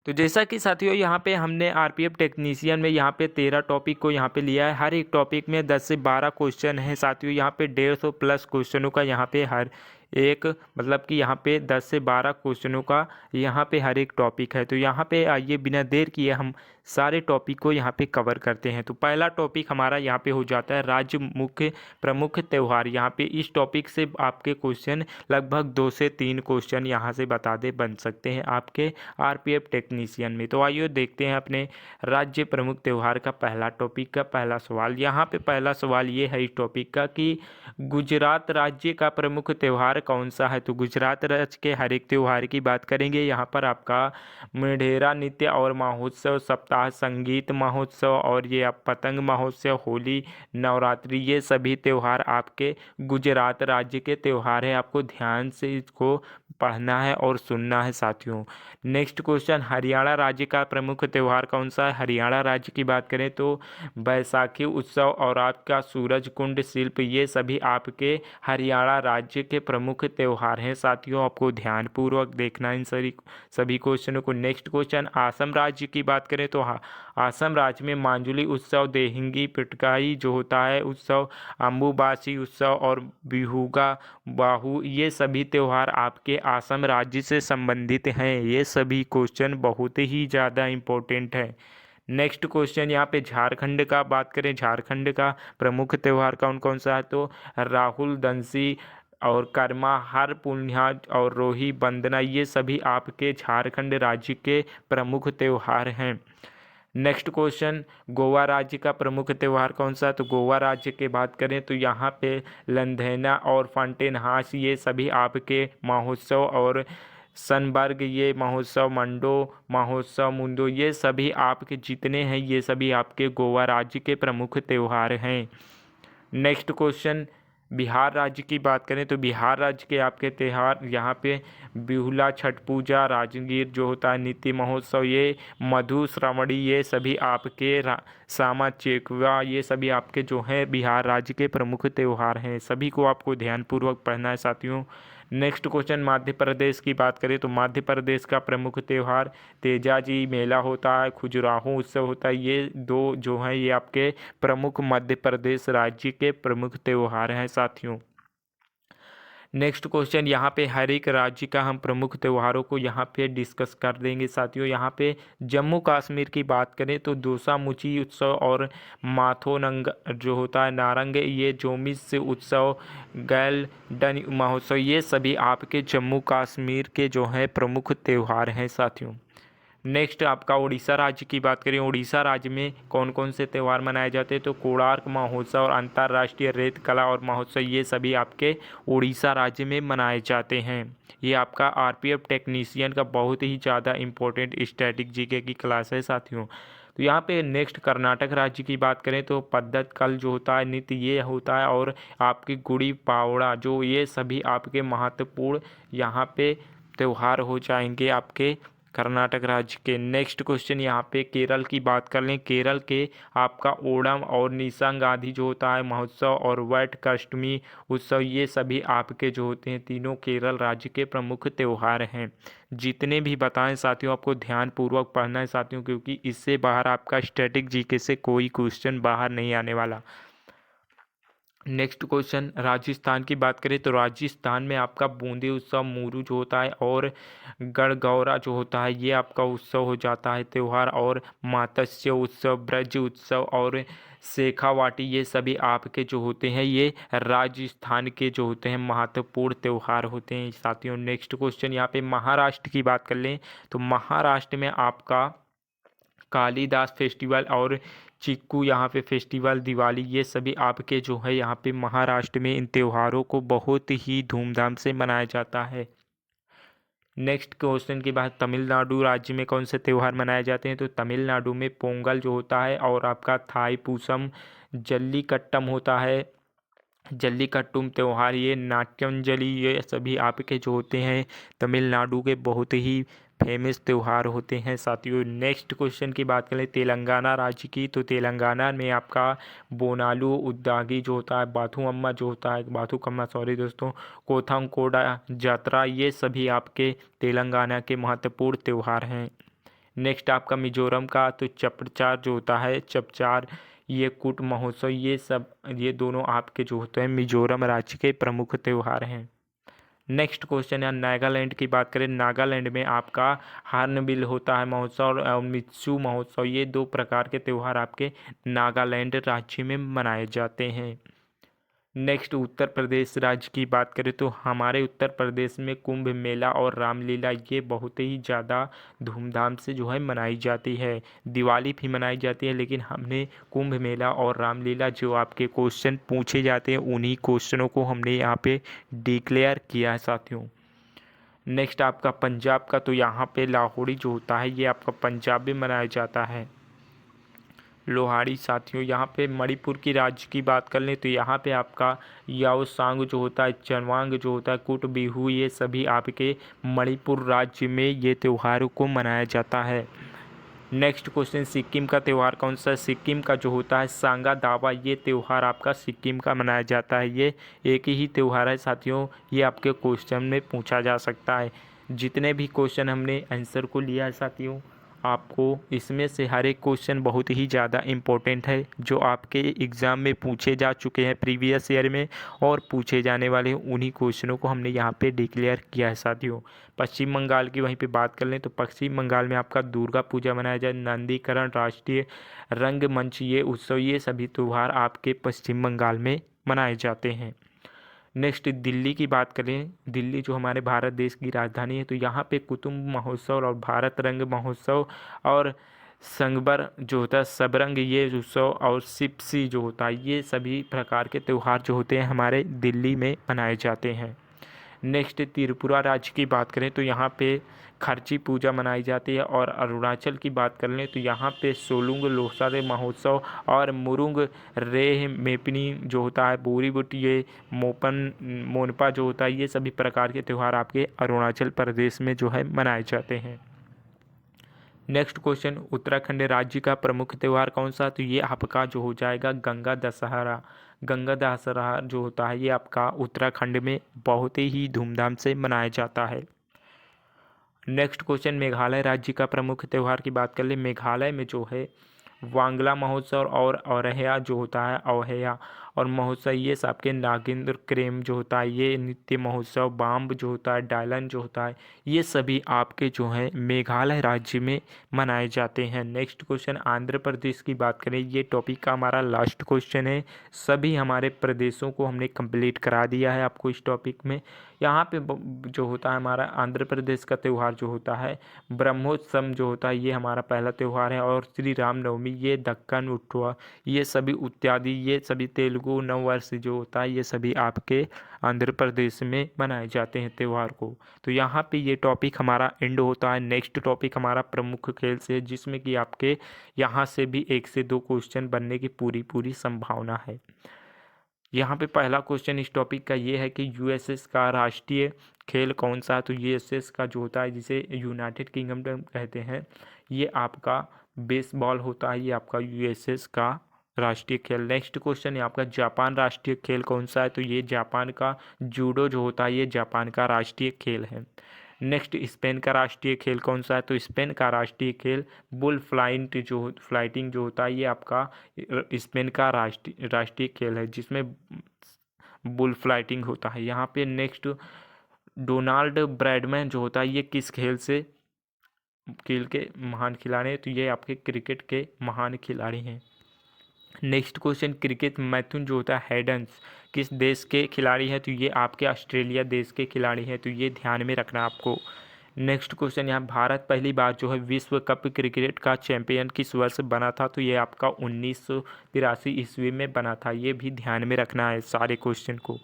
तो जैसा कि साथियों यहाँ पे हमने आरपीएफ टेक्नीशियन में यहाँ पे 13 टॉपिक को यहाँ पे लिया है। हर एक टॉपिक में 10 से 12 क्वेश्चन है साथियों। यहाँ पे 150 प्लस क्वेश्चनों का यहाँ पे हर एक मतलब कि यहाँ पे 10 से 12 क्वेश्चनों का यहाँ पे हर एक टॉपिक है। तो यहाँ पे आइए बिना देर किए हम सारे टॉपिक को यहाँ पे कवर करते हैं। तो पहला टॉपिक हमारा यहाँ पे हो जाता है राज्य मुख्य प्रमुख त्यौहार। यहाँ पे इस टॉपिक से आपके क्वेश्चन लगभग 2 से 3 क्वेश्चन यहाँ से बन सकते हैं आपके आरपीएफ टेक्नीशियन में। तो आइए देखते हैं अपने राज्य प्रमुख त्यौहार का पहला टॉपिक का पहला सवाल। यहाँ पे पहला सवाल ये है इस टॉपिक का कि गुजरात राज्य का प्रमुख त्यौहार कौन सा है। तो गुजरात राज्य के हर एक त्यौहार की बात करेंगे। यहाँ पर आपका मेढेरा नृत्य और महोत्सव, सप्ताह संगीत महोत्सव और ये आप पतंग महोत्सव, होली, नवरात्रि, ये सभी त्यौहार आपके गुजरात राज्य के त्यौहार हैं। आपको ध्यान से इसको पढ़ना है और सुनना है साथियों। नेक्स्ट क्वेश्चन, हरियाणा राज्य का प्रमुख त्यौहार कौन सा है। हरियाणा राज्य की बात करें तो बैसाखी उत्सव और आपका सूरज कुंड शिल्प, ये सभी आपके हरियाणा राज्य के प्रमुख त्यौहार हैं साथियों। आपको ध्यानपूर्वक देखना इन सभी क्वेश्चनों को। नेक्स्ट क्वेश्चन, असम राज्य की बात करें तो असम राज्य में मांजुली उत्सव, देहिंगी पिटकाई जो होता है उत्सव, अम्बुबासी उत्सव और बिहुगा बाहू, ये सभी त्यौहार आपके असम राज्य से संबंधित हैं। ये सभी क्वेश्चन बहुत ही ज़्यादा इम्पोर्टेंट है। नेक्स्ट क्वेश्चन, यहाँ पे झारखंड का बात करें, झारखंड का प्रमुख त्यौहार कौन कौन सा है। तो राहुल दंसी और कर्मा, हर पुन्हा और रोही बंदना, ये सभी आपके झारखंड राज्य के प्रमुख त्यौहार हैं। नेक्स्ट क्वेश्चन, गोवा राज्य का प्रमुख त्यौहार कौन सा है। तो गोवा राज्य की बात करें तो यहाँ पे लंधेना और फाउंटेन हाउस, ये सभी आपके महोत्सव और सनबर्ग ये महोत्सव, मंडो महोत्सव, मुंडो, ये सभी आपके जितने हैं ये सभी आपके गोवा राज्य के प्रमुख त्यौहार हैं। नेक्स्ट क्वेश्चन, बिहार राज्य की बात करें तो बिहार राज्य के आपके त्यौहार यहाँ पे बिहुला, छठ पूजा, राजगीर जो होता है नीति महोत्सव, ये मधु श्रावणी, ये सभी आपके सामा चेकवा, ये सभी आपके जो हैं बिहार राज्य के प्रमुख त्यौहार हैं। सभी को आपको ध्यानपूर्वक पढ़ना है साथियों। नेक्स्ट क्वेश्चन, मध्य प्रदेश की बात करें तो मध्य प्रदेश का प्रमुख त्यौहार तेजाजी मेला होता है, खजुराहो उत्सव होता है, ये दो जो हैं ये आपके प्रमुख मध्य प्रदेश राज्य के प्रमुख त्यौहार हैं साथियों। नेक्स्ट क्वेश्चन, यहाँ पे हर एक राज्य का हम प्रमुख त्योहारों को यहाँ पे डिस्कस कर देंगे साथियों। यहाँ पे जम्मू कश्मीर की बात करें तो दोसामुची उत्सव और माथोनंग जो होता है नारंग, ये जोमिस उत्सव, गैलडन महोत्सव, ये सभी आपके जम्मू कश्मीर के जो हैं प्रमुख त्यौहार हैं साथियों। नेक्स्ट आपका उड़ीसा राज्य की बात करें, उड़ीसा राज्य में कौन कौन से त्यौहार मनाए जाते हैं। तो कोणार्क महोत्सव और अंतर्राष्ट्रीय रेत कला और महोत्सव, ये सभी आपके उड़ीसा राज्य में मनाए जाते हैं। ये आपका आरपीएफ टेक्नीशियन का बहुत ही ज़्यादा इंपॉर्टेंट स्टैटिक जीके की क्लास है साथियों। तो यहाँ पे नेक्स्ट कर्नाटक राज्य की बात करें तो पद्धत कल जो होता है नृत्य ये होता है और आपकी गुड़ी पावड़ा जो, ये सभी आपके महत्वपूर्ण यहाँ पे त्यौहार हो जाएंगे आपके कर्नाटक राज्य के। नेक्स्ट क्वेश्चन, यहाँ पे केरल की बात कर लें, केरल के आपका ओणम और निसंगादि जो होता है महोत्सव और वट कष्टमी उत्सव, ये सभी आपके जो होते हैं तीनों केरल राज्य के प्रमुख त्यौहार हैं। जितने भी बताएं साथियों आपको ध्यानपूर्वक पढ़ना है साथियों, क्योंकि इससे बाहर आपका स्टैटिक जीके से कोई क्वेश्चन बाहर नहीं आने वाला। नेक्स्ट क्वेश्चन, राजस्थान की बात करें तो राजस्थान में आपका बूंदी उत्सव, मूरू जो होता है और गढ़गौरा जो होता है ये आपका उत्सव हो जाता है त्यौहार, और मात्स्य उत्सव, ब्रज उत्सव और शेखावाटी, ये सभी आपके जो होते हैं ये राजस्थान के जो होते हैं महत्वपूर्ण त्यौहार होते हैं साथियों। नेक्स्ट क्वेश्चन, यहाँ पे महाराष्ट्र की बात कर लें तो महाराष्ट्र में आपका कालिदास फेस्टिवल और चिक्कू यहाँ पे फेस्टिवल, दिवाली, ये सभी आपके जो है यहाँ पे महाराष्ट्र में इन त्योहारों को बहुत ही धूमधाम से मनाया जाता है। नेक्स्ट क्वेश्चन के बाद, तमिलनाडु राज्य में कौन से त्यौहार मनाए जाते हैं। तो तमिलनाडु में पोंगल जो होता है और आपका थाई पूसम, जल्लीकट्टम होता है, जल्लीकट्टुम त्यौहार, ये नाट्यंजलि, ये सभी आपके जो होते हैं तमिलनाडु के बहुत ही फेमस त्यौहार होते हैं साथियों। नेक्स्ट क्वेश्चन की बात करें तेलंगाना राज्य की, तो तेलंगाना में आपका बोनालू उद्दागी जो होता है, बाथुअम्मा जो होता है, बाथुकम्मा सॉरी दोस्तों, कोथंकोडा जात्रा, ये सभी आपके तेलंगाना के महत्वपूर्ण त्यौहार हैं। नेक्स्ट आपका मिजोरम का तो चपचार जो होता है, चपचार, ये कूट महोत्सव, ये दोनों आपके जो होते हैं मिजोरम राज्य के प्रमुख त्यौहार हैं। नेक्स्ट क्वेश्चन है नागालैंड की बात करें। नागालैंड में आपका हार्नबिल होता है महोत्सव और मित्सू महोत्सव, ये दो प्रकार के त्यौहार आपके नागालैंड राज्य में मनाए जाते हैं। नेक्स्ट उत्तर प्रदेश राज्य की बात करें तो हमारे उत्तर प्रदेश में कुंभ मेला और रामलीला ये बहुत ही ज़्यादा धूमधाम से जो है मनाई जाती है। दिवाली भी मनाई जाती है, लेकिन हमने कुंभ मेला और रामलीला जो आपके क्वेश्चन पूछे जाते हैं उन्हीं क्वेश्चनों को हमने यहाँ पे डिक्लेयर किया है साथियों। नेक्स्ट आपका पंजाब का तो यहाँ पे लाहौरी जो होता है ये आपका पंजाब में मनाया जाता है, लोहाड़ी साथियों। यहाँ पे मणिपुर की राज्य की बात कर लें तो यहाँ पे आपका याओसांग जो होता है, चनवांग जो होता है, कुट बिहू, ये सभी आपके मणिपुर राज्य में ये त्योहारों को मनाया जाता है। नेक्स्ट क्वेश्चन, सिक्किम का त्यौहार कौन सा है? सिक्किम का जो होता है सांगा दावा, ये त्यौहार आपका सिक्किम का मनाया जाता है। ये एक ही त्यौहार है साथियों, ये आपके क्वेश्चन में पूछा जा सकता है। जितने भी क्वेश्चन हमने आंसर को लिया है साथियों, आपको इसमें से हर एक क्वेश्चन बहुत ही ज़्यादा इम्पोर्टेंट है, जो आपके एग्ज़ाम में पूछे जा चुके हैं प्रीवियस ईयर में और पूछे जाने वाले उन्हीं क्वेश्चनों को हमने यहाँ पे डिक्लेयर किया है साथियों। पश्चिम बंगाल की वहीं पे बात कर लें तो पश्चिम बंगाल में आपका दुर्गा पूजा मनाया जाए, नंदीकरण, राष्ट्रीय रंगमंच, ये उत्सव, ये सभी त्यौहार आपके पश्चिम बंगाल में मनाए जाते हैं। नेक्स्ट दिल्ली की बात करें, दिल्ली जो हमारे भारत देश की राजधानी है, तो यहाँ पे कुतुब महोत्सव और भारत रंग महोत्सव और संगबर जो होता है, सबरंग ये उत्सव और सिप्सी जो होता है, ये सभी प्रकार के त्यौहार जो होते हैं हमारे दिल्ली में मनाए जाते हैं। नेक्स्ट त्रिपुरा राज्य की बात करें तो यहाँ पे खर्ची पूजा मनाई जाती है और अरुणाचल की बात कर लें तो यहाँ पे सोलुंग लोसारे महोत्सव और मुरुंग रेह मेपनी जो होता है, बोरीबुट, ये मोपन मोनपा जो होता है, ये सभी प्रकार के त्यौहार आपके अरुणाचल प्रदेश में जो है मनाए जाते हैं। नेक्स्ट क्वेश्चन, उत्तराखंड राज्य का प्रमुख त्यौहार कौन सा? तो ये आपका जो हो जाएगा गंगा दशहरा। गंगा दशहरा जो होता है ये आपका उत्तराखंड में बहुत ही धूमधाम से मनाया जाता है। नेक्स्ट क्वेश्चन, मेघालय राज्य का प्रमुख त्यौहार की बात कर ले। मेघालय में जो है वांगला महोत्सव और औरहया जो होता है, औहया और महोत्सव, ये सब आपके नागेंद्र क्रेम जो होता है, ये नृत्य महोत्सव, बाम्ब जो होता है, डायलन जो होता है, ये सभी आपके जो हैं मेघालय राज्य में मनाए जाते हैं। नेक्स्ट क्वेश्चन, आंध्र प्रदेश की बात करें, ये टॉपिक का हमारा लास्ट क्वेश्चन है। सभी हमारे प्रदेशों को हमने कंप्लीट करा दिया है आपको इस टॉपिक में। यहाँ पे जो होता है हमारा आंध्र प्रदेश का त्यौहार जो होता है ब्रह्मोत्सव जो होता है, ये हमारा पहला त्यौहार है। और श्री रामनवमी, ये दक्कन उठवा, ये सभी इत्यादि, ये सभी तेलुगु नववर्ष जो होता है, ये सभी आपके आंध्र प्रदेश में मनाए जाते हैं त्यौहार को। तो यहाँ पे ये टॉपिक हमारा एंड होता है। नेक्स्ट टॉपिक हमारा प्रमुख खेल से है, जिसमें कि आपके यहाँ से भी 1 से 2 क्वेश्चन बनने की पूरी संभावना है। यहाँ पे पहला क्वेश्चन इस टॉपिक का ये है कि यूएसएस का राष्ट्रीय खेल कौन सा? तो यूएसएस का जो होता है, जिसे यूनाइटेड किंगडम कहते हैं, ये आपका बेसबॉल होता है, ये आपका यूएसएस का राष्ट्रीय खेल। नेक्स्ट क्वेश्चन है आपका जापान राष्ट्रीय खेल कौन सा है? तो ये जापान का जूडो जो होता है, ये जापान का राष्ट्रीय खेल है। नेक्स्ट स्पेन का राष्ट्रीय खेल कौन सा है? तो स्पेन का राष्ट्रीय खेल बुल फ्लाइटिंग जो होता है, ये आपका स्पेन का राष्ट्रीय खेल है, जिसमें बुल फ्लाइटिंग होता है। यहाँ पे नेक्स्ट डोनाल्ड ब्रैडमैन जो होता है, ये किस खेल के महान खिलाड़ी हैं? तो ये आपके क्रिकेट के महान खिलाड़ी हैं। नेक्स्ट क्वेश्चन, क्रिकेट मैथुन जो होता है हेडन्स किस देश के खिलाड़ी हैं? तो ये आपके ऑस्ट्रेलिया देश के खिलाड़ी हैं, तो ये ध्यान में रखना आपको। नेक्स्ट क्वेश्चन, यहाँ भारत पहली बार जो है विश्व कप क्रिकेट का चैंपियन किस वर्ष बना था? तो ये आपका 1983 ईस्वी में बना था, ये भी ध्यान में रखना है सारे क्वेश्चन को।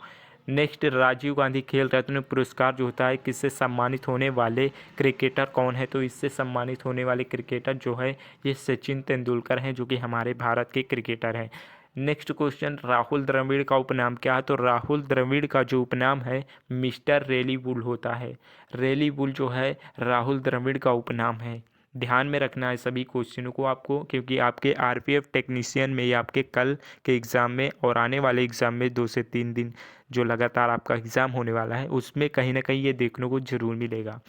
नेक्स्ट, राजीव गांधी खेल रत्न पुरस्कार जो होता है, किससे सम्मानित होने वाले क्रिकेटर कौन है? तो इससे सम्मानित होने वाले क्रिकेटर जो है ये सचिन तेंदुलकर हैं, जो कि हमारे भारत के क्रिकेटर हैं। नेक्स्ट क्वेश्चन, राहुल द्रविड़ का उपनाम क्या है? तो राहुल द्रविड़ का जो उपनाम है मिस्टर रेलीबुल होता है। रेलीबुल जो है राहुल द्रविड़ का उपनाम है। ध्यान में रखना है सभी क्वेश्चनों को आपको, क्योंकि आपके आरपीएफ टेक्नीशियन में या आपके कल के एग्ज़ाम में और आने वाले एग्ज़ाम में 2 से 3 दिन जो लगातार आपका एग्ज़ाम होने वाला है, उसमें कहीं ना कहीं ये देखने को ज़रूर मिलेगा।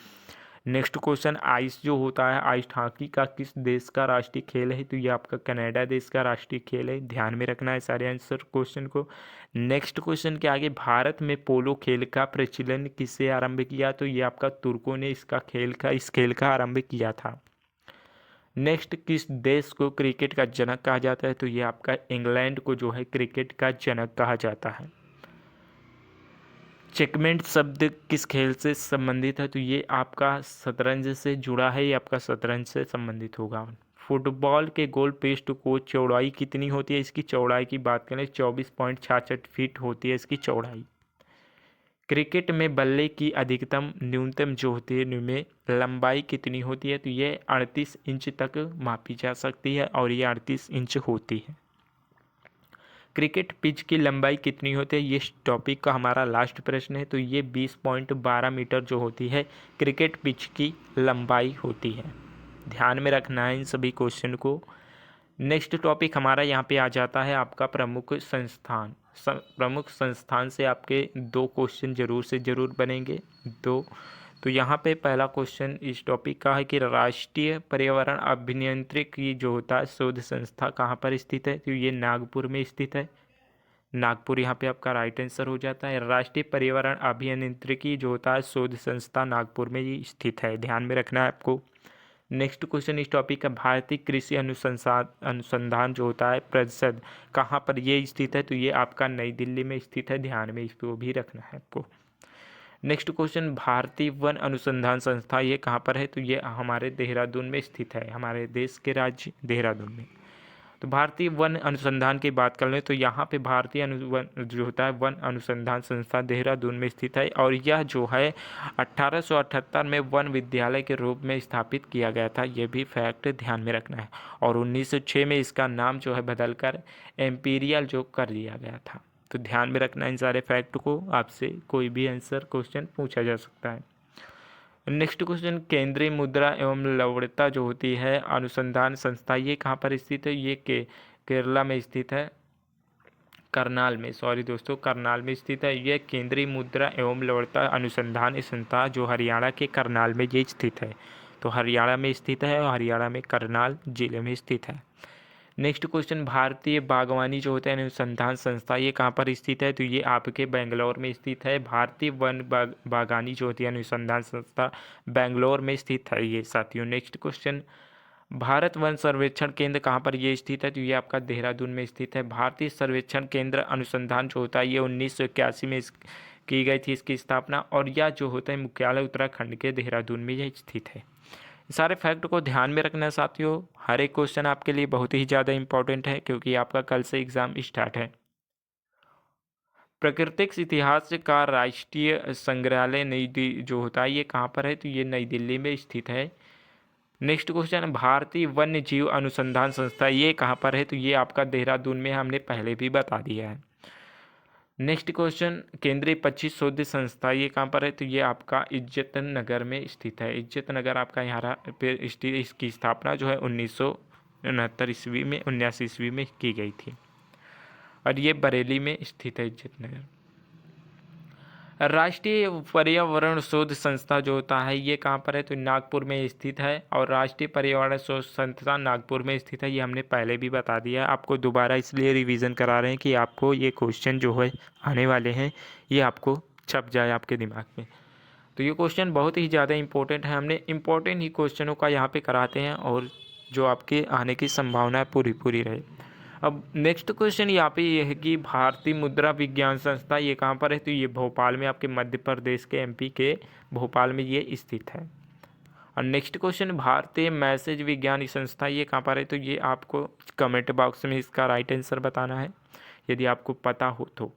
नेक्स्ट क्वेश्चन, आइस जो होता है, आइस हॉकी का किस देश का राष्ट्रीय खेल है? तो ये आपका कनाडा देश का राष्ट्रीय खेल है। ध्यान में रखना है सारे आंसर क्वेश्चन को। नेक्स्ट क्वेश्चन के आगे, भारत में पोलो खेल का प्रचलन किससे आरंभ किया? तो ये आपका तुर्कों ने इस खेल का आरंभ किया था। नेक्स्ट, किस देश को क्रिकेट का जनक कहा जाता है? तो ये आपका इंग्लैंड को जो है क्रिकेट का जनक कहा जाता है। चेकमेट शब्द किस खेल से संबंधित है? तो ये आपका शतरंज से जुड़ा है, ये आपका शतरंज से संबंधित होगा। फुटबॉल के गोल पोस्ट को चौड़ाई कितनी होती है? इसकी चौड़ाई की बात करें 24.66 फीट होती है इसकी चौड़ाई। क्रिकेट में बल्ले की अधिकतम न्यूनतम जो होती है में लंबाई कितनी होती है? तो ये 38 इंच तक मापी जा सकती है और ये 38 इंच होती है। क्रिकेट पिच की लंबाई कितनी होती है? ये टॉपिक का हमारा लास्ट प्रश्न है। तो ये 20.12 मीटर जो होती है क्रिकेट पिच की लंबाई होती है। ध्यान में रखना है इन सभी क्वेश्चन को। नेक्स्ट टॉपिक हमारा यहाँ पे आ जाता है आपका प्रमुख संस्थान। प्रमुख संस्थान से आपके 2 क्वेश्चन जरूर से जरूर बनेंगे, 2। तो यहाँ पे पहला क्वेश्चन इस टॉपिक का है कि राष्ट्रीय पर्यावरण अभियांत्रिकी की जो होता है शोध संस्था कहाँ पर स्थित है? तो ये नागपुर में स्थित है। नागपुर यहाँ पे आपका राइट आंसर हो जाता है। राष्ट्रीय पर्यावरण अभियांत्रिकी जो होता है शोध संस्था नागपुर में ही स्थित है। ध्यान में रखना है आपको। नेक्स्ट क्वेश्चन इस टॉपिक का, भारतीय कृषि अनुसंधान जो होता है परिषद कहाँ पर ये स्थित है? तो ये आपका नई दिल्ली में स्थित है। ध्यान में इसको भी रखना है आपको। नेक्स्ट क्वेश्चन, भारतीय वन अनुसंधान संस्था ये कहाँ पर है? तो ये हमारे देहरादून में स्थित है, हमारे देश के राज्य देहरादून में। तो भारतीय वन अनुसंधान की बात कर लें तो यहाँ पे भारतीय जो होता है वन अनुसंधान संस्था देहरादून में स्थित है और यह जो है 1878 में वन विद्यालय के रूप में स्थापित किया गया था। यह भी फैक्ट ध्यान में रखना है। और 1906 में इसका नाम जो है बदलकर एम्पीरियल जो कर दिया गया था। तो ध्यान में रखना इन सारे फैक्ट को, आपसे कोई भी आंसर क्वेश्चन पूछा जा सकता है। नेक्स्ट क्वेश्चन, केंद्रीय मुद्रा एवं लवणता जो होती है अनुसंधान संस्था ये कहाँ पर स्थित है? ये केरला में स्थित है, करनाल में, सॉरी दोस्तों, करनाल में स्थित है। यह केंद्रीय मुद्रा एवं लवणता अनुसंधान संस्था जो हरियाणा के करनाल में ये स्थित है। तो हरियाणा में स्थित है और हरियाणा में करनाल जिले में स्थित है। नेक्स्ट क्वेश्चन, भारतीय बागवानी जो होता है अनुसंधान संस्था ये कहाँ पर स्थित है? तो ये आपके बेंगलोर में स्थित है। भारतीय वन बागवानी जो होती है अनुसंधान संस्था बेंगलोर में स्थित है ये साथियों। नेक्स्ट क्वेश्चन, भारत वन सर्वेक्षण केंद्र कहाँ पर ये स्थित है? तो ये आपका देहरादून में स्थित है। भारतीय सर्वेक्षण केंद्र अनुसंधान जो होता है ये 1981 में की गई थी इसकी स्थापना और यह जो होता है मुख्यालय उत्तराखंड के देहरादून में यह स्थित है। सारे फैक्ट को ध्यान में रखना है साथियों। हर एक क्वेश्चन आपके लिए बहुत ही ज़्यादा इंपॉर्टेंट है क्योंकि आपका कल से एग्जाम स्टार्ट है। प्राकृतिक इतिहास का राष्ट्रीय संग्रहालय जो होता है ये कहाँ पर है? तो ये नई दिल्ली में स्थित है। नेक्स्ट क्वेश्चन, भारतीय वन्य जीव अनुसंधान संस्था ये कहाँ पर है? तो ये आपका देहरादून में, हमने पहले भी बता दिया है। नेक्स्ट क्वेश्चन, केंद्रीय पक्षी शोध संस्था ये कहाँ पर है? तो ये आपका इज्जत नगर में स्थित है। इज्जत नगर आपका यहाँ पे स्थित, इसकी स्थापना जो है 1969 ईस्वी में 79 ईस्वी में की गई थी और ये बरेली में स्थित है इज्जत नगर। राष्ट्रीय पर्यावरण शोध संस्था जो होता है ये कहाँ पर है? तो नागपुर में स्थित है और राष्ट्रीय पर्यावरण शोध संस्था नागपुर में स्थित है। ये हमने पहले भी बता दिया, आपको दोबारा इसलिए रिवीजन करा रहे हैं कि आपको ये क्वेश्चन जो है आने वाले हैं ये आपको छप जाए आपके दिमाग में। तो ये क्वेश्चन बहुत ही ज़्यादा इंपॉर्टेंट है, हमने इंपॉर्टेंट ही क्वेश्चनों का यहाँ पे कराते हैं और जो आपके आने की संभावना पूरी रहे। अब नेक्स्ट क्वेश्चन यहाँ पे ये है कि भारतीय मुद्रा विज्ञान संस्था ये कहाँ पर है? तो ये भोपाल में, आपके मध्य प्रदेश के एमपी के भोपाल में ये स्थित है। और नेक्स्ट क्वेश्चन, भारतीय मैसेज विज्ञान संस्था ये कहाँ पर है? तो ये आपको कमेंट बॉक्स में इसका राइट आंसर बताना है यदि आपको पता हो तो।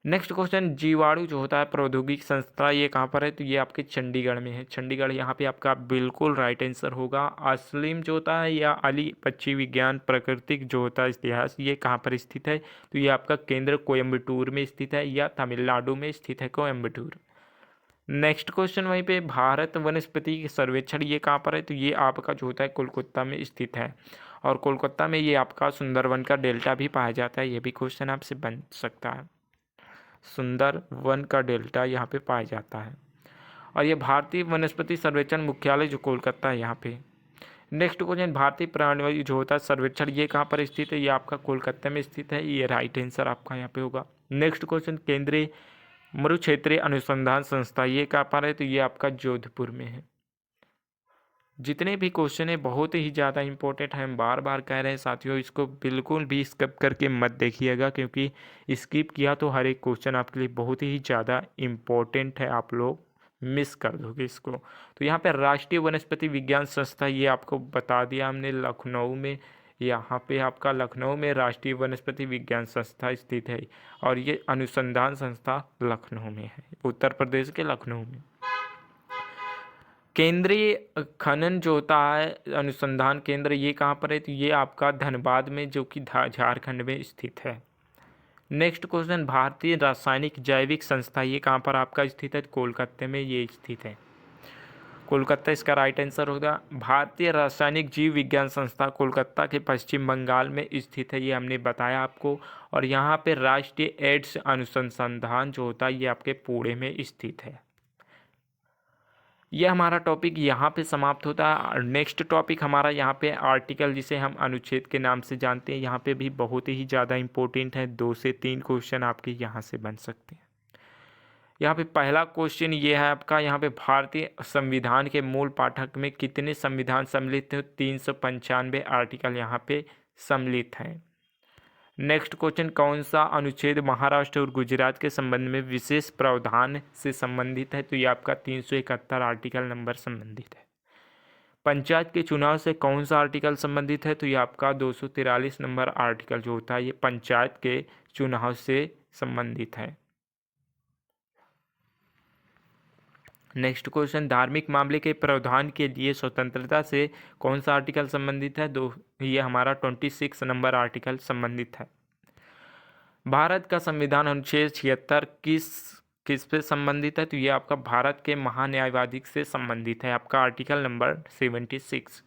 नेक्स्ट क्वेश्चन, जीवाणु जो होता है प्रौद्योगिकी संस्था ये कहाँ पर है? तो ये आपके चंडीगढ़ में है। चंडीगढ़ यहाँ पे आपका बिल्कुल राइट आंसर होगा। असलीम जो होता है या अली पक्षी विज्ञान प्राकृतिक जो होता है इतिहास ये कहाँ पर स्थित है? तो ये आपका केंद्र कोयम्बटूर में स्थित है या तमिलनाडु में स्थित है कोयम्बटूर। नेक्स्ट क्वेश्चन वहीं पे, भारत वनस्पति सर्वेक्षण ये कहाँ पर है? तो ये आपका जो होता है कोलकाता में स्थित है और कोलकाता में ये आपका सुंदरवन का डेल्टा भी पाया जाता है। ये भी क्वेश्चन आपसे बन सकता है। सुंदर वन का डेल्टा यहाँ पे पाया जाता है। और ये भारतीय वनस्पति सर्वेक्षण मुख्यालय जो कोलकाता है यहाँ पे। नेक्स्ट क्वेश्चन, भारतीय पर्यावरण जो होता है सर्वेक्षण ये कहाँ पर स्थित है, ये आपका कोलकाता में स्थित है, ये राइट आंसर आपका यहाँ पे होगा। नेक्स्ट क्वेश्चन, केंद्रीय मरु क्षेत्रीय अनुसंधान संस्था ये कहाँ पर है, तो ये आपका जोधपुर में है। जितने भी क्वेश्चन है बहुत ही ज़्यादा इंपॉर्टेंट है, हम बार बार कह रहे हैं साथियों, इसको बिल्कुल भी स्किप करके मत देखिएगा, क्योंकि स्किप किया तो हर एक क्वेश्चन आपके लिए बहुत ही ज़्यादा इम्पोर्टेंट है, आप लोग मिस कर दोगे इसको। तो यहाँ पे राष्ट्रीय वनस्पति विज्ञान संस्था ये आपको बता दिया हमने लखनऊ में, यहाँ पे आपका लखनऊ में राष्ट्रीय वनस्पति विज्ञान संस्था स्थित है, और ये अनुसंधान संस्था लखनऊ में है, उत्तर प्रदेश के लखनऊ में। केंद्रीय खनन जो होता है अनुसंधान केंद्र ये कहाँ पर है, तो ये आपका धनबाद में जो कि झारखंड में स्थित है। नेक्स्ट क्वेश्चन, भारतीय रासायनिक जैविक संस्था ये कहाँ पर आपका स्थित है, कोलकाता में ये स्थित है, कोलकाता इसका राइट आंसर होगा। भारतीय रासायनिक जीव विज्ञान संस्था कोलकाता के पश्चिम बंगाल में स्थित है, ये हमने बताया आपको। और यहाँ पे राष्ट्रीय एड्स अनुसंधान जो होता है ये आपके पुणे में स्थित है। यह हमारा टॉपिक यहाँ पे समाप्त होता है। नेक्स्ट टॉपिक हमारा यहाँ पे आर्टिकल, जिसे हम अनुच्छेद के नाम से जानते हैं, यहाँ पे भी बहुत ही ज़्यादा इम्पोर्टेंट है, 2 से 3 क्वेश्चन आपके यहाँ से बन सकते हैं। यहाँ पे पहला क्वेश्चन ये है आपका, यहाँ पे भारतीय संविधान के मूल पाठक में कितने संविधान सम्मिलित हैं, 395 आर्टिकल यहाँ पे सम्मिलित हैं। नेक्स्ट क्वेश्चन, कौन सा अनुच्छेद महाराष्ट्र और गुजरात के संबंध में विशेष प्रावधान से संबंधित है, तो ये आपका 371 आर्टिकल नंबर संबंधित है। पंचायत के चुनाव से कौन सा आर्टिकल संबंधित है, तो ये आपका 243 नंबर आर्टिकल जो होता है ये पंचायत के चुनाव से संबंधित है। नेक्स्ट क्वेश्चन, धार्मिक मामले के प्रावधान के लिए स्वतंत्रता से कौन सा आर्टिकल संबंधित है, ये हमारा 26 नंबर आर्टिकल संबंधित है। भारत का संविधान अनुच्छेद 76 किस पे संबंधित है, तो ये आपका भारत के महान्यायवादी से संबंधित है, आपका आर्टिकल नंबर 76।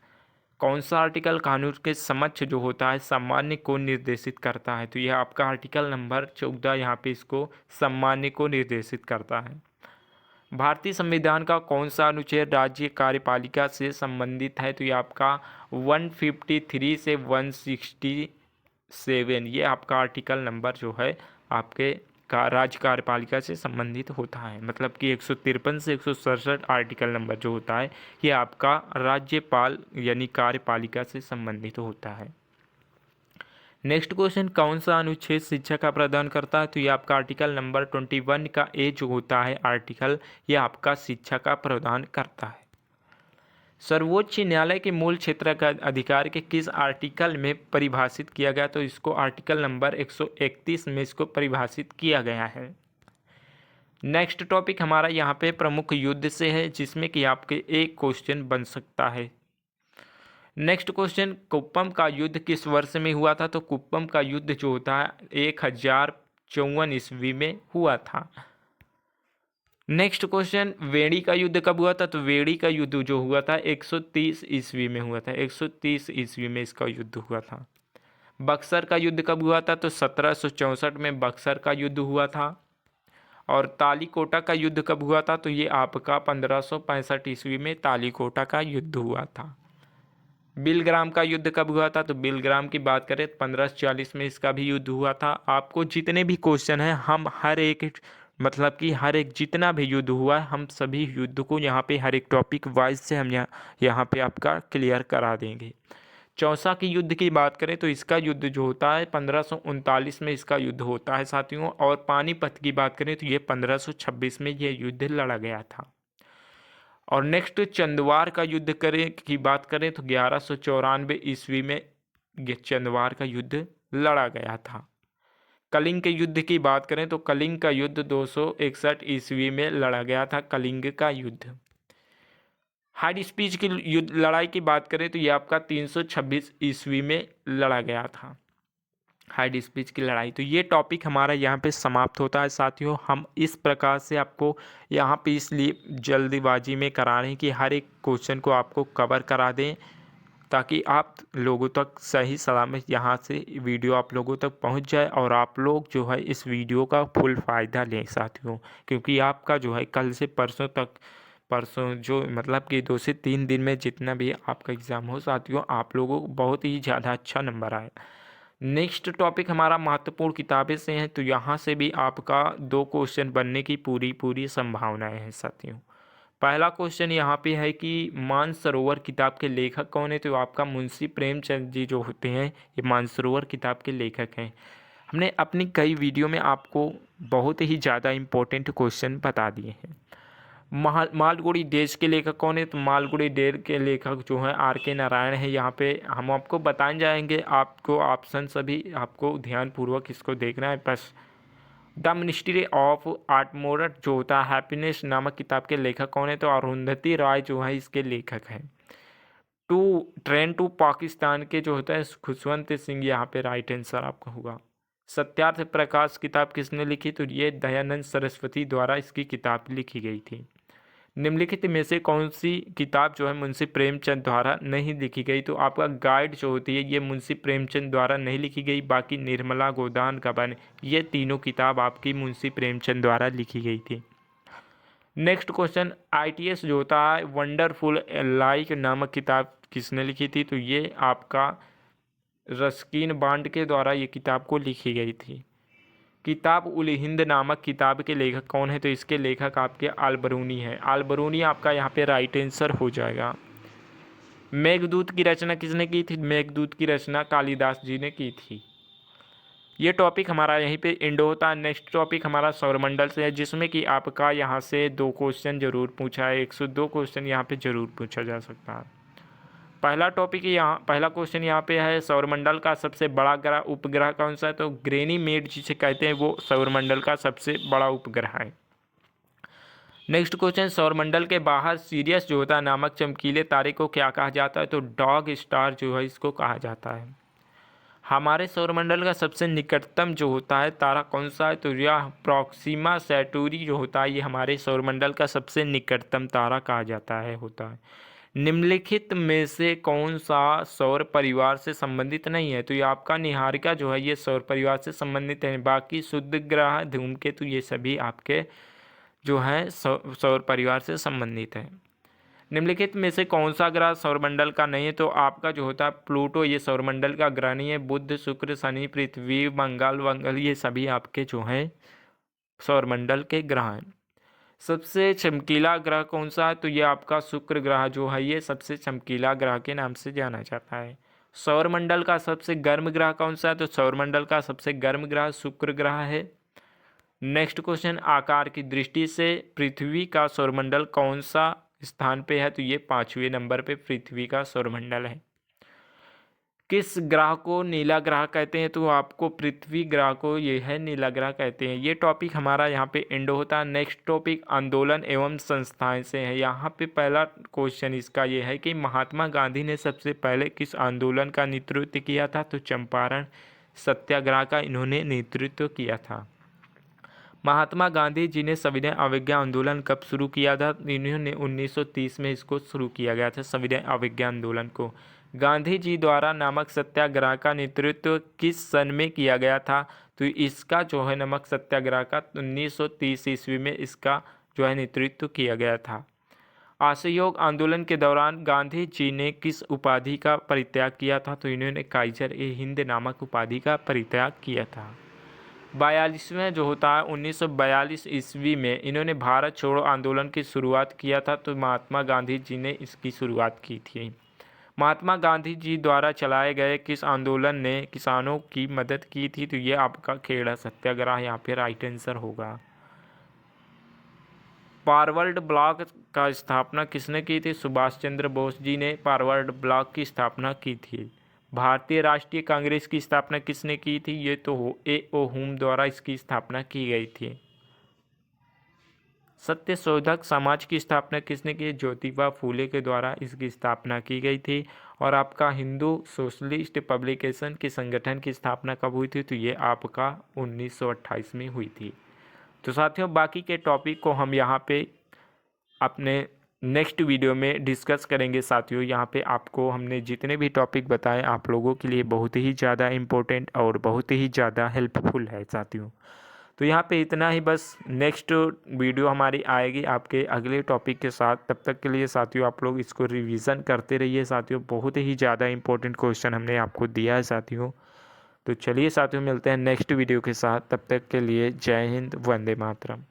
कौन सा आर्टिकल कानून के समक्ष जो होता है सामान्य को निर्देशित करता है, तो यह आपका आर्टिकल नंबर 14 यहाँ पे इसको सामान्य को निर्देशित करता है। भारतीय संविधान का कौन सा अनुच्छेद राज्य कार्यपालिका से संबंधित है, तो ये आपका 153 से 167, ये आपका आर्टिकल नंबर जो है आपके राज्य कार्यपालिका से संबंधित होता है। मतलब कि 153 से 167 आर्टिकल नंबर जो होता है ये आपका राज्यपाल यानी कार्यपालिका से संबंधित होता है। नेक्स्ट क्वेश्चन, कौन सा अनुच्छेद शिक्षा का प्रदान करता है, तो ये आपका आर्टिकल नंबर 21 का ए जो होता है आर्टिकल, ये आपका शिक्षा का प्रदान करता है। सर्वोच्च न्यायालय के मूल क्षेत्र का अधिकार के किस आर्टिकल में परिभाषित किया गया, तो इसको आर्टिकल नंबर 131 में इसको परिभाषित किया गया है। नेक्स्ट टॉपिक हमारा यहाँ पे प्रमुख युद्ध से है, जिसमें कि आपके एक क्वेश्चन बन सकता है। नेक्स्ट क्वेश्चन, कुप्पम का युद्ध किस वर्ष में हुआ था, तो कुप्पम का युद्ध जो होता है 1054 ईस्वी में हुआ था। नेक्स्ट क्वेश्चन, वेड़ी का युद्ध कब हुआ था, तो वेड़ी का युद्ध जो हुआ था 130 ईस्वी में हुआ था, 130 ईस्वी में इसका युद्ध हुआ था। बक्सर का युद्ध कब हुआ था, तो 1764 में बक्सर का युद्ध हुआ था। और तालीकोटा का युद्ध कब हुआ था, तो ये आपका 1565 ईस्वी में तालीकोटा का युद्ध हुआ था। बिलग्राम का युद्ध कब हुआ था, तो बिलग्राम की बात करें 1540 में इसका भी युद्ध हुआ था। आपको जितने भी क्वेश्चन हैं हम हर एक मतलब कि हर एक जितना भी युद्ध हुआ है हम सभी युद्ध को यहाँ पे हर एक टॉपिक वाइज से हम यहाँ पे आपका क्लियर करा देंगे। चौसा की युद्ध की बात करें तो इसका युद्ध जो होता है 1539 में इसका युद्ध होता है साथियों। और पानीपत की बात करें तो ये 1526 में ये युद्ध लड़ा गया था। और नेक्स्ट चंदवार का युद्ध की बात करें तो 1194 ईस्वी में चंदवार का युद्ध लड़ा गया था। कलिंग के युद्ध की बात करें तो कलिंग का युद्ध 261 ईस्वी में लड़ा गया था, कलिंग का युद्ध। हाइड स्पीच की लड़ाई की बात करें तो ये आपका 326 ईस्वी में लड़ा गया था, हाइड स्पीच की लड़ाई। तो ये टॉपिक हमारा यहाँ पे समाप्त होता है साथियों। हम इस प्रकार से आपको यहाँ पे इसलिए जल्दीबाजी में करा रहे हैं कि हर एक क्वेश्चन को आपको कवर करा दें, ताकि आप लोगों तक सही सलामत यहाँ से वीडियो आप लोगों तक पहुँच जाए और आप लोग जो है इस वीडियो का फुल फ़ायदा लें साथियों। क्योंकि आपका जो है कल से परसों तक परसों जो मतलब कि 2 से 3 दिन में जितना भी आपका एग्ज़ाम हो साथियों, आप लोगों को बहुत ही ज़्यादा अच्छा नंबर आए। नेक्स्ट टॉपिक हमारा महत्वपूर्ण किताबें से है, तो यहाँ से भी आपका 2 क्वेश्चन बनने की पूरी संभावनाएं हैं साथियों। पहला क्वेश्चन यहाँ पे है कि मानसरोवर किताब के लेखक कौन है, तो आपका मुंशी प्रेमचंद जी जो होते हैं ये मानसरोवर किताब के लेखक हैं। हमने अपनी कई वीडियो में आपको बहुत ही ज़्यादा इम्पोर्टेंट क्वेश्चन बता दिए हैं। मालगुडी डेज के लेखक कौन है, तो मालगुडी डेज के लेखक जो हैं R.K. नारायण है। यहाँ पे हम आपको बताए जाएंगे, आपको ऑप्शन सभी आपको ध्यानपूर्वक इसको देखना है। बस द मिनिस्ट्री ऑफ आर्टमोरट जो होता है हैप्पीनेस नामक किताब के लेखक कौन है, तो अरुंधति राय जो है इसके लेखक हैं। ट्रेन टू पाकिस्तान के जो होता है खुशवंत सिंह, यहाँ पे राइट आंसर आपका होगा। सत्यार्थ प्रकाश किताब किसने लिखी, तो ये दयानंद सरस्वती द्वारा इसकी किताब लिखी गई थी। निम्नलिखित में से कौन सी किताब जो है मुंशी प्रेमचंद द्वारा नहीं लिखी गई, तो आपका गाइड जो होती है ये मुंशी प्रेमचंद द्वारा नहीं लिखी गई। बाकी निर्मला गोदान गबन ये तीनों किताब आपकी मुंशी प्रेमचंद द्वारा लिखी गई थी। नेक्स्ट क्वेश्चन, ITS जो होता है वंडरफुल लाइक नामक किताब किसने लिखी थी, तो ये आपका रस्किन बॉन्ड के द्वारा ये किताब को लिखी गई थी। किताब उल हिंद नामक किताब के लेखक कौन है, तो इसके लेखक आपके अलबरूनी हैं। अलबरूनी आपका यहाँ पे राइट आंसर हो जाएगा। मेघदूत की रचना किसने की थी, मेघदूत की रचना कालिदास जी ने की थी। ये टॉपिक हमारा यहीं पे एंड होता है। नेक्स्ट टॉपिक हमारा सौरमंडल से है, जिसमें कि आपका यहाँ से 2 क्वेश्चन जरूर पूछा है, 102 क्वेश्चन यहाँ पे जरूर पूछा जा सकता है। पहला क्वेश्चन यहाँ पे है, सौरमंडल का सबसे बड़ा ग्रह उपग्रह कौन सा है, तो ग्रेनीमेड जिसे कहते हैं वो सौरमंडल का सबसे बड़ा उपग्रह है। नेक्स्ट क्वेश्चन, सौरमंडल के बाहर सीरियस जो होता है नामक चमकीले तारे को क्या कहा जाता है, तो डॉग स्टार जो है इसको कहा जाता है। हमारे सौरमंडल का सबसे निकटतम जो होता है तारा कौन सा है, तो यह प्रॉक्सिमा सेंटूरी जो होता है ये हमारे सौरमंडल का सबसे निकटतम तारा कहा जाता है होता है। निम्नलिखित में से कौन सा सौर परिवार से संबंधित नहीं है, तो ये आपका निहारिका जो है ये सौर परिवार से संबंधित है। बाकी शुद्ध ग्रह धूमकेतु ये सभी आपके जो हैं सौर परिवार से संबंधित है। निम्नलिखित में से कौन सा ग्रह सौरमंडल का नहीं है, तो आपका जो होता है प्लूटो ये सौरमंडल का ग्रह नहीं है। बुध शुक्र शनि पृथ्वी मंगल ये सभी आपके जो हैं सौरमंडल के ग्रह हैं। सबसे चमकीला ग्रह कौन सा है, तो ये आपका शुक्र ग्रह जो है ये सबसे चमकीला ग्रह के नाम से जाना जाता है। सौरमंडल का सबसे गर्म ग्रह कौन सा है, तो सौरमंडल का सबसे गर्म ग्रह शुक्र ग्रह है। नेक्स्ट क्वेश्चन, आकार की दृष्टि से पृथ्वी का सौरमंडल कौन सा स्थान पे है, तो ये 5वें नंबर पे पृथ्वी का सौरमंडल है। किस ग्रह को नीला ग्रह कहते हैं, तो आपको पृथ्वी ग्रह को ये है नीला ग्रह कहते हैं। ये टॉपिक हमारा यहाँ पे एंड होता है। नेक्स्ट टॉपिक आंदोलन एवं संस्थाएं से है। यहाँ पे पहला क्वेश्चन इसका ये है कि महात्मा गांधी ने सबसे पहले किस आंदोलन का नेतृत्व किया था, तो चंपारण सत्याग्रह का इन्होंने नेतृत्व किया था। महात्मा गांधी जी ने सविनय अवज्ञा आंदोलन कब शुरू किया था, इन्होंने 1930 में इसको शुरू किया गया था सविनय अवज्ञा आंदोलन को। गांधी जी द्वारा नमक सत्याग्रह का नेतृत्व किस सन में किया गया था, तो इसका जो है नमक सत्याग्रह का 1930 ईस्वी में इसका जो है नेतृत्व किया गया था। असहयोग आंदोलन के दौरान गांधी जी ने किस उपाधि का परित्याग किया था, तो इन्होंने काइजर ए हिंद नामक उपाधि का परित्याग किया था। 42वें जो होता है 1942 ईस्वी में इन्होंने भारत छोड़ो आंदोलन की शुरुआत किया था, तो महात्मा गांधी जी ने इसकी शुरुआत की थी। महात्मा गांधी जी द्वारा चलाए गए किस आंदोलन ने किसानों की मदद की थी, तो ये आपका खेड़ा सत्याग्रह यहाँ पे राइट आंसर होगा। फॉरवर्ड ब्लॉक का स्थापना किसने की थी, सुभाष चंद्र बोस जी ने फॉरवर्ड ब्लॉक की स्थापना की थी। भारतीय राष्ट्रीय कांग्रेस की स्थापना किसने की थी, ये तो A.O. हुम द्वारा इसकी स्थापना की गई थी। सत्यशोधक समाज की स्थापना किसने की, ज्योतिबा फूले के द्वारा इसकी स्थापना की गई थी। और आपका हिंदू सोशलिस्ट पब्लिकेशन के संगठन की स्थापना कब हुई थी, तो ये आपका 1928 में हुई थी। तो साथियों बाकी के टॉपिक को हम यहाँ पे अपने नेक्स्ट वीडियो में डिस्कस करेंगे। साथियों यहाँ पे आपको हमने जितने भी टॉपिक बताए आप लोगों के लिए बहुत ही ज़्यादा इम्पोर्टेंट और बहुत ही ज़्यादा हेल्पफुल है साथियों। तो यहाँ पे इतना ही बस। नेक्स्ट वीडियो हमारी आएगी आपके अगले टॉपिक के साथ। तब तक के लिए साथियों आप लोग इसको रिवीजन करते रहिए साथियों, बहुत ही ज़्यादा इंपॉर्टेंट क्वेश्चन हमने आपको दिया है साथियों। तो चलिए साथियों मिलते हैं नेक्स्ट वीडियो के साथ, तब तक के लिए जय हिंद, वंदे मातरम।